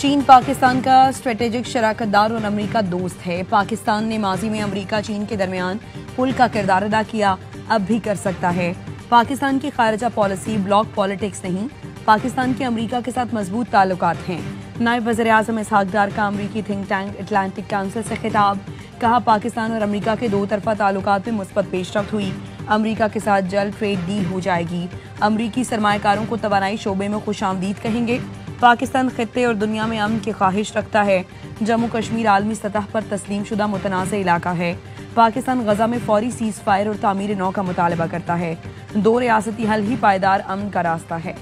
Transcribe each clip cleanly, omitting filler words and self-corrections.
چین پاکستان کا اسٹریٹجک شراکت دار اور امریکہ دوست ہے۔ پاکستان نے ماضی میں امریکہ چین کے درمیان پل کا کردار ادا کیا، اب بھی کر سکتا ہے۔ پاکستان کی خارجہ پالیسی بلاک پالیٹکس نہیں، پاکستان کے امریکہ کے ساتھ مضبوط تعلقات ہیں۔ نائب وزیر اعظم اسحاق ڈار کا امریکی تھنک ٹینک اٹلانٹک کونسل سے خطاب، کہا پاکستان اور امریکہ کے دو طرفہ تعلقات میں مثبت پیش رفت ہوئی، امریکہ کے ساتھ جلد ٹریڈ ڈیل ہو جائے گی۔ امریکی سرمایہ کاروں کو توانائی شعبے میں خوش آمدید کہیں گے۔ پاکستان خطے اور دنیا میں امن کی خواہش رکھتا ہے۔ جموں کشمیر عالمی سطح پر تسلیم شدہ متنازع علاقہ ہے۔ پاکستان غزہ میں فوری سیز فائر اور تعمیر نو کا مطالبہ کرتا ہے۔ دو ریاستی حل ہی پائیدار امن کا راستہ ہے۔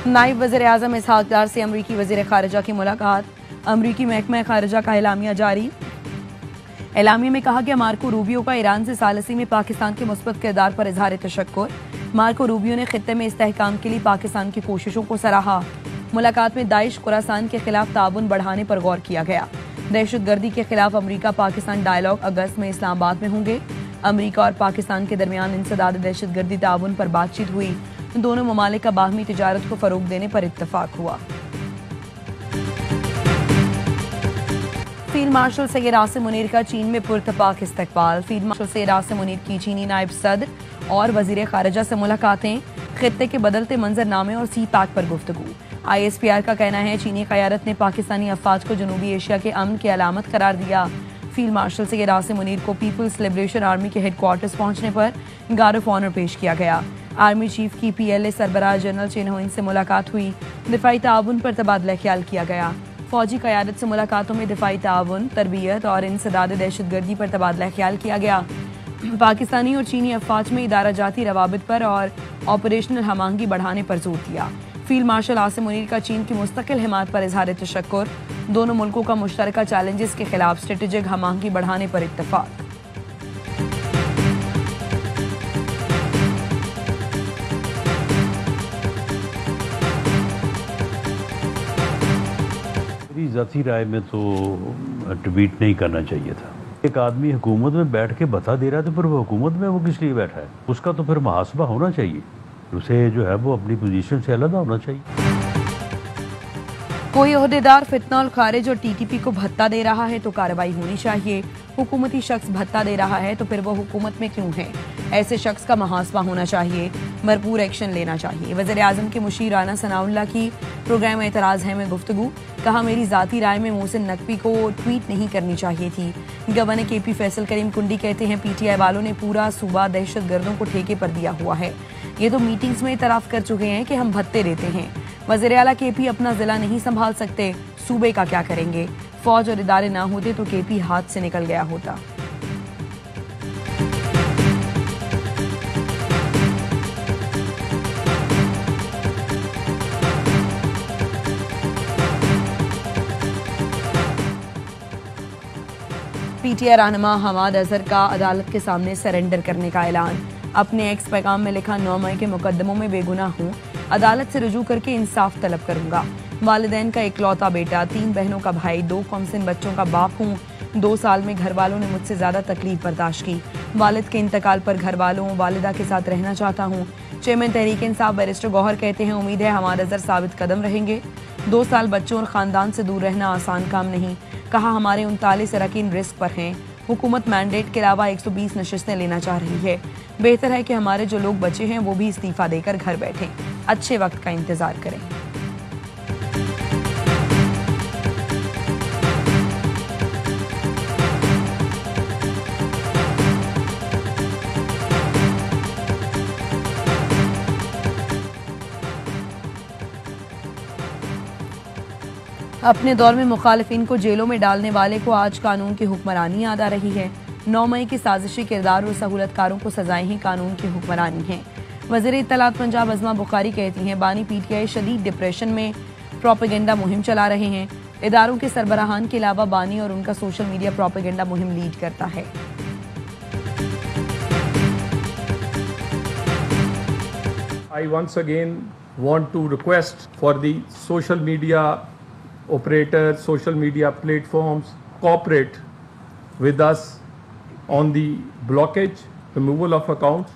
نائب وزیر اعظم اسحاق ڈار سے امریکی وزیر خارجہ کی ملاقات، امریکی محکمہ خارجہ کا اعلامیہ جاری۔ اعلامیہ میں کہا کہ مارکو روبیو کا ایران سے ثالثی میں پاکستان کے مثبت کردار پر اظہار تشکر۔ مارکو روبیو نے خطے میں استحکام کے لیے پاکستان کی کوششوں کو سراہا۔ ملاقات میں داعش خراسان کے خلاف تعاون بڑھانے پر غور کیا گیا۔ دہشت گردی کے خلاف امریکہ پاکستان ڈائیلاگ اگست میں اسلام آباد میں ہوں گے۔ امریکہ اور پاکستان کے درمیان انسداد دہشت گردی تعاون پر بات چیت ہوئی۔ دونوں ممالک کا باہمی تجارت کو فروغ دینے پر اتفاق ہوا۔ فیلڈ مارشل سید عاصم منیر کا چین میں پرتپاک استقبال۔ فیلڈ مارشل سید عاصم منیر کی چینی نائب صدر اور وزیر خارجہ سے ملاقاتیں، خطے کے بدلتے منظرنامے اور سی پیک پر گفتگو۔ آئی ایس پی آر کا کہنا ہے چینی قیادت نے پاکستانی افواج کو جنوبی ایشیا کے امن کی علامت قرار دیا۔ فیلڈ مارشل سید عاصم منیر کو پیپلز لبریشن آرمی کے ہیڈ کوارٹرز پہنچنے پر گارڈ آف آنر پیش کیا گیا۔ آرمی چیف کی پی ایل اے سربراہ جنرل چین ہوئن سے ملاقات ہوئی، دفاعی تعاون پر تبادلہ خیال کیا گیا۔ فوجی قیادت سے ملاقاتوں میں دفاعی تعاون، تربیت اور انسداد دہشت گردی پر تبادلہ خیال کیا گیا۔ پاکستانی اور چینی افواج میں ادارہ جاتی روابط پر اور آپریشنل ہم آہنگی بڑھانے پر زور دیا۔ فیلڈ مارشل عاصم منیر کا چین کی مستقل حمایت پر اظہار تشکر، دونوں ملکوں کا مشترکہ چیلنجز کے خلاف اسٹریٹجک ہم آہنگی بڑھانے پر اتفاق۔ میری ذاتی رائے میں تو ٹویٹ نہیں کرنا چاہیے تھا۔ ایک آدمی حکومت میں بیٹھ کے بتا دے رہا ہے تو پھر وہ حکومت میں وہ کس لیے بیٹھا ہے؟ اس کا تو پھر محاسبہ ہونا چاہیے، اسے جو ہے وہ اپنی پوزیشن سے علیحدہ ہونا چاہیے۔ کوئی عہدیدار فتنہ الخارج اور ٹی ٹی پی کو بھتہ دے رہا ہے تو کارروائی ہونی چاہیے۔ حکومتی شخص بھتہ دے رہا ہے تو پھر وہ حکومت میں کیوں ہے؟ ایسے شخص کا محاسبہ ہونا چاہیے، بھرپور ایکشن لینا چاہیے۔ وزیر اعظم کے مشیر رانا ثناء اللہ کی پروگرام اعتراض ہے میں گفتگو، کہا میری ذاتی رائے میں محسن نقوی کو ٹویٹ نہیں کرنی چاہیے تھی۔ گورنر کے پی فیصل کریم کنڈی کہتے ہیں پی ٹی آئی والوں نے پورا صوبہ دہشت گردوں کو ٹھیکے پر دیا ہوا ہے، یہ تو میٹنگز میں اعتراف کر چکے ہیں کہ ہم بھتے دیتے ہیں۔ وزیر اعلیٰ کے پی اپنا ضلع نہیں سنبھال سکتے، صوبے کا کیا کریں گے؟ فوج اور ادارے نہ ہوتے تو کے پی ہاتھ سے نکل گیا ہوتا۔ پی ٹی آئی رہنما حماد اظہر کا عدالت کے سامنے سرنڈر کرنے کا اعلان۔ اپنے ایکس پیغام میں لکھا 9 مئی کے مقدموں میں بے گناہ ہوں، عدالت سے رجوع کر کے انصاف طلب کروں گا۔ والدین کا اکلوتا بیٹا، 3 بہنوں کا بھائی، 2 کمسن بچوں کا باپ ہوں۔ 2 سال میں گھر والوں نے مجھ سے زیادہ تکلیف برداشت کی۔ والد کے انتقال پر گھر والوں، والدہ کے ساتھ رہنا چاہتا ہوں۔ چیئرمین تحریک انصاف بیرسٹر گوہر کہتے ہیں امید ہے حماد اظہر ثابت قدم رہیں گے۔ 2 سال بچوں اور خاندان سے دور رہنا آسان کام نہیں، کہا ہمارے 39 اراکین رسک پر ہیں۔ حکومت مینڈیٹ کے علاوہ 120 نشستیں لینا چاہ رہی ہے۔ بہتر ہے کہ ہمارے جو لوگ بچے ہیں وہ بھی استعفیٰ دے کر گھر بیٹھیں، اچھے وقت کا انتظار کریں۔ اپنے دور میں مخالفین کو جیلوں میں ڈالنے والے کو آج قانون کی حکمرانی یاد آ رہی ہے۔ 9 مئی کے سازشی کردار اور سہولت کاروں کو سزائیں ہی قانون کی حکمرانی ہیں۔ وزیر اطلاعات پنجاب عظمیٰ بخاری کہتی ہیں بانی پی ٹی آئی شدید ڈپریشن میں پروپیگنڈا مہم چلا رہے ہیں۔ اداروں کے سربراہان کے علاوہ بانی اور ان کا سوشل میڈیا پروپیگنڈا مہم لیڈ کرتا ہے۔ I once again want to request for the social media operators, social media platforms, cooperate with us on the blockage, removal of accounts.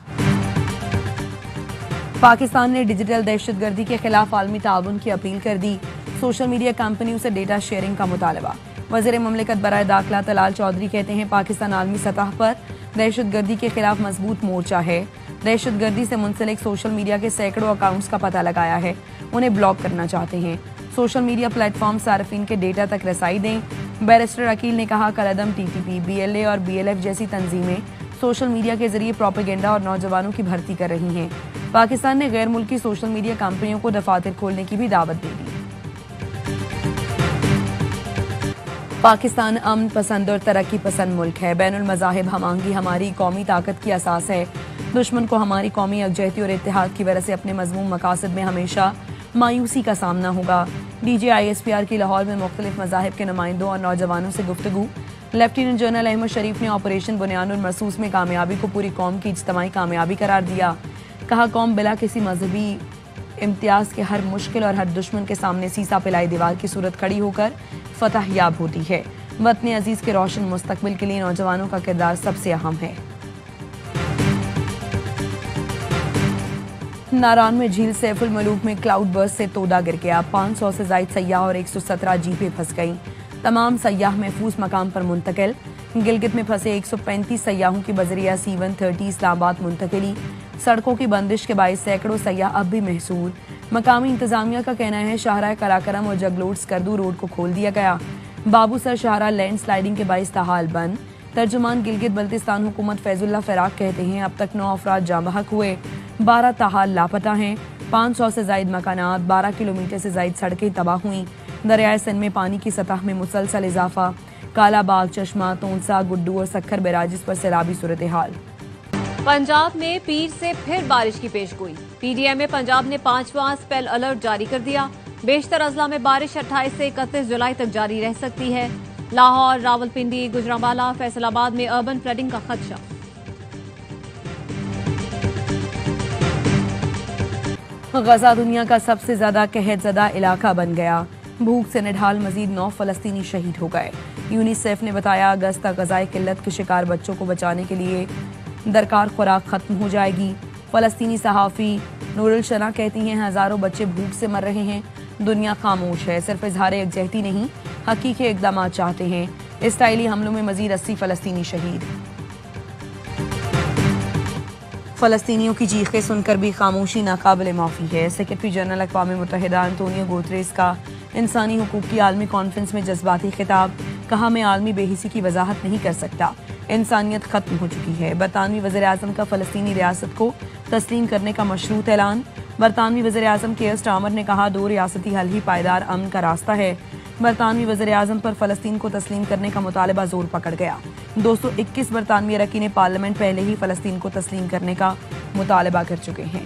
Pakistan نے ڈیجیٹل دہشت گردی کے خلاف عالمی تعاون کی اپیل کر دی، سوشل میڈیا کمپنیوں سے ڈیٹا شیئرنگ کا مطالبہ۔ وزیر مملکت برائے داخلہ طلال چودھری کہتے ہیں پاکستان عالمی سطح پر دہشت گردی کے خلاف مضبوط مورچہ ہے، دہشت گردی سے منسلک سوشل میڈیا کے سینکڑوں اکاؤنٹس کا پتہ لگایا ہے، انہیں بلاک کرنا چاہتے ہیں، سوشل میڈیا پلیٹ فارم صارفین کے ڈیٹا تک رسائی دیں۔ بیرسٹر عقیل نے کہا کالعدم T T P, B L A اور بی ایل ایف جیسی تنظیمیں سوشل میڈیا کے ذریعے پروپیگنڈا اور نوجوانوں کی بھرتی کر رہی ہیں۔ پاکستان نے غیر ملکی سوشل میڈیا کمپنیوں کو دفاتر کھولنے کی بھی دعوت دے دی۔ پاکستان امن پسند اور ترقی پسند ملک ہے، بین المذاہب ہم آہنگی ہماری قومی طاقت کی اساس ہے، دشمن کو ہماری قومی یکجہتی اور اتحاد کی وجہ سے اپنے مضمون مقاصد میں ہمیشہ مایوسی کا سامنا ہوگا۔ D J I S P R کی لاہور میں مختلف مذاہب کے نمائندوں اور نوجوانوں سے گفتگو۔ لیفٹیننٹ جنرل احمد شریف نے آپریشن بنیان المرصوص میں کامیابی کو پوری قوم کی اجتماعی کامیابی قرار دیا، کہا قوم بلا کسی مذہبی امتیاز کے ہر مشکل اور ہر دشمن کے سامنے سیسا پلائی دیوار کی صورت کھڑی ہو کر فتح یاب ہوتی ہے۔ وطن عزیز کے روشن مستقبل کے لیے نوجوانوں کا کردار سب سے اہم ہے۔ ناران میں جھیل سیف الملوک میں کلاؤڈ برسٹ سے تودہ گر گیا، 500 سے زائد سیاح اور 117 جیپیں پھنس گئیں، تمام سیاح محفوظ مقام پر منتقل۔ گلگت میں پھنسے 135 سیاحوں کی بذریعہ C-130 اسلام آباد منتقلی، سڑکوں کی بندش کے باعث سینکڑوں سیاح اب بھی محصور۔ مقامی انتظامیہ کا کہنا ہے شاہراہ قراقرم اور جگلوٹ سکردو روڈ کو کھول دیا گیا، بابو سر شاہراہ لینڈ سلائیڈنگ کے باعث تاحال بند۔ ترجمان گلگت بلتستان حکومت فیض اللہ فراق کہتے ہیں اب تک 9 افراد جاں بحق ہوئے، 12 تاحال لاپتہ ہیں، 500 سے زائد مکانات، 12 کلومیٹر سے زائد سڑکیں تباہ ہوئیں۔ دریائے سندھ میں پانی کی سطح میں مسلسل اضافہ، کالا باغ، چشمہ، تونسا، گڈو اور سکھر بیراجز پر سیلابی صورتحال۔ پنجاب میں پیر سے پھر بارش کی پیش گوئی، پی ڈی ایم میں پنجاب نے 5واں اسپیل الرٹ جاری کر دیا، بیشتر اضلاع میں بارش 28 سے 31 جولائی تک جاری رہ سکتی ہے۔ لاہور، راولپنڈی، گجرانوالہ، فیصل آباد میں اربن فلڈنگ کا خدشہ۔ غزہ دنیا کا سب سے زیادہ قحط زدہ علاقہ بن گیا، بھوک سے نڈھال مزید 9 فلسطینی شہید ہو گئے۔ یونیسیف نے بتایا اگست تک غذائی قلت کے شکار بچوں کو بچانے کے لیے درکار خوراک ختم ہو جائے گی۔ فلسطینی صحافی نور الشنا کہتی ہیں ہزاروں بچے بھوک سے مر رہے ہیں، دنیا خاموش ہے، صرف اظہار یکجہتی نہیں، حقیقی اقدامات چاہتے ہیں۔ اسرائیلی حملوں میں مزید 80 فلسطینی شہید۔ فلسطینیوں کی چیخیں سن کر بھی خاموشی ناقابل معافی ہے۔ سیکرٹری جنرل اقوام متحدہ انطونیو گوتریس کا انسانی حقوق کی عالمی کانفرنس میں جذباتی خطاب، کہا میں عالمی بے حسی کی وضاحت نہیں کر سکتا، انسانیت ختم ہو چکی ہے۔ برطانوی وزیر اعظم کا فلسطینی ریاست کو تسلیم کرنے کا مشروط اعلان۔ برطانوی وزیر اعظم کیئر سٹارمر نے کہا 2 ریاستی حل ہی پائیدار امن کا راستہ ہے۔ برطانوی وزیر اعظم پر فلسطین کو تسلیم کرنے کا مطالبہ زور پکڑ گیا، 221 برطانوی اراکین پارلیمنٹ پہلے ہی فلسطین کو تسلیم کرنے کا مطالبہ کر چکے ہیں۔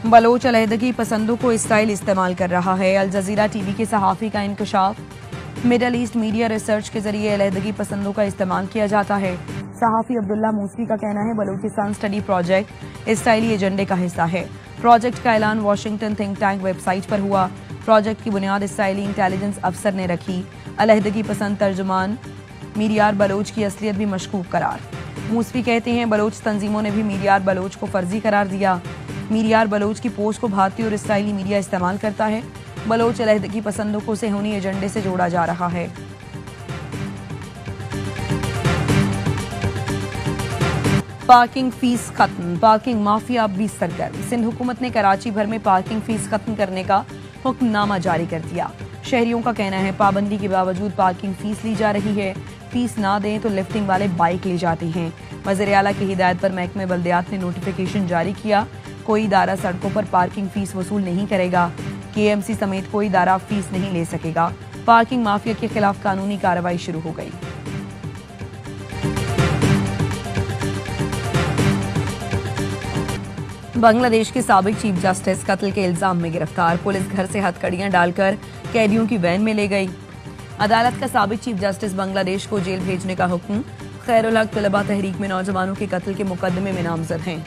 بلوچ علیحدگی پسندوں کو اسرائیل استعمال کر رہا ہے، الجزیرہ ٹی وی کے صحافی کا انکشاف، مڈل ایسٹ میڈیا ریسرچ کے ذریعے علیحدگی پسندوں کا استعمال کیا جاتا ہے۔ صحافی عبداللہ موسوی کا کہنا ہے بلوچستان اسٹڈی پروجیکٹ اسرائیلی ایجنڈے کا حصہ ہے۔ پروجیکٹ کا اعلان Washington think tank website پر ہوا۔ پروجیکٹ کی بنیاد اسرائیلی انٹیلیجنس افسر نے رکھی۔ علیحدگی پسند ترجمان میریار بلوچ کی اصلیت بھی مشکوک قرار۔ موسوی کہتے ہیں بلوچ تنظیموں نے بھی میریار بلوچ کو فرضی قرار دیا۔ میریار بلوچ کی پوسٹ کو بھارتی اور اسرائیلی میڈیا استعمال کرتا ہے۔ بلوچ علیحدگی پسندوں کو صہیونی ایجنڈے سے جوڑا جا رہا ہے۔ پارکنگ فیس ختم، پارکنگ مافیا اب بھی سرگرم۔ سندھ حکومت نے کراچی بھر میں پارکنگ فیس ختم کرنے کا حکم نامہ جاری کر دیا۔ شہریوں کا کہنا ہے پابندی کے باوجود پارکنگ فیس لی جا رہی ہے، فیس نہ دیں تو لفٹنگ والے بائک لے جاتے ہیں۔ وزیر اعلیٰ کی ہدایت پر محکمہ بلدیات نے نوٹیفیکیشن جاری کیا، کوئی ادارہ سڑکوں پر پارکنگ فیس وصول نہیں کرے گا، کے ایم سی سمیت کوئی ادارہ فیس نہیں لے سکے گا۔ پارکنگ مافیا کے خلاف قانونی کارروائی شروع ہو گئی۔ بنگلہ دیش کے سابق چیف جسٹس قتل کے الزام میں گرفتار، پولیس گھر سے ہتھکڑیاں ڈال کر قیدیوں کی وین میں لے گئی۔ عدالت کا سابق چیف جسٹس بنگلہ دیش کو جیل بھیجنے کا حکم۔ خیر الحق طلبہ تحریک میں نوجوانوں کے قتل کے مقدمے میں نامزد ہیں۔